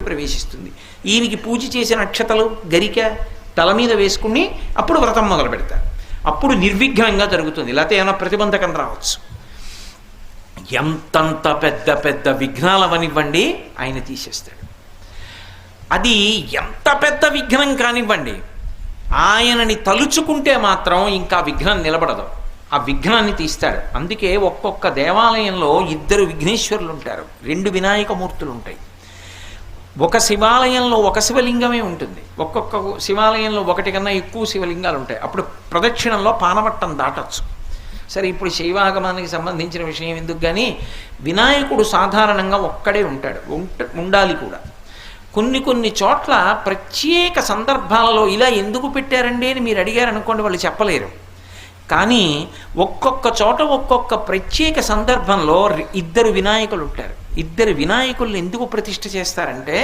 ప్రవేశిస్తుంది. ఈయనకి పూజ చేసిన అక్షతలు గరిక తల మీద వేసుకుని అప్పుడు వ్రతం మొదలు పెడతారు. అప్పుడు నిర్విఘ్నంగా జరుగుతుంది. లేకపోతే ఏమైనా ప్రతిబంధకం రావచ్చు. ఎంతంత పెద్ద పెద్ద విఘ్నాలవనివ్వండి ఆయన తీసేస్తాడు. అది ఎంత పెద్ద విఘ్నం కానివ్వండి, ఆయనని తలుచుకుంటే మాత్రం ఇంకా విఘ్నం నిలబడదు. ఆ విఘ్నాన్ని తీస్తాడు. అందుకే ఒక్కొక్క దేవాలయంలో 2 విఘ్నేశ్వరులు ఉంటారు, 2 వినాయకమూర్తులు ఉంటాయి. ఒక శివాలయంలో ఒక శివలింగమే ఉంటుంది, ఒక్కొక్క శివాలయంలో 1 కన్నా ఎక్కువ శివలింగాలు ఉంటాయి. అప్పుడు ప్రదక్షిణంలో పానవట్టం దాటచ్చు. సరే, ఇప్పుడు శైవాగమానికి సంబంధించిన విషయం ఎందుకు, కానీ వినాయకుడు సాధారణంగా ఒక్కడే ఉంటాడు, ఉండాలి కూడా. కొన్ని చోట్ల ప్రత్యేక సందర్భాలలో ఇలా ఎందుకు పెట్టారండి అని మీరు అడిగారు అనుకోండి, వాళ్ళు చెప్పలేరు. కానీ ఒక్కొక్క చోట ఒక్కొక్క ప్రత్యేక సందర్భంలో 2 వినాయకులు ఉంటారు. 2 వినాయకుల్ని ఎందుకు ప్రతిష్ఠ చేస్తారంటే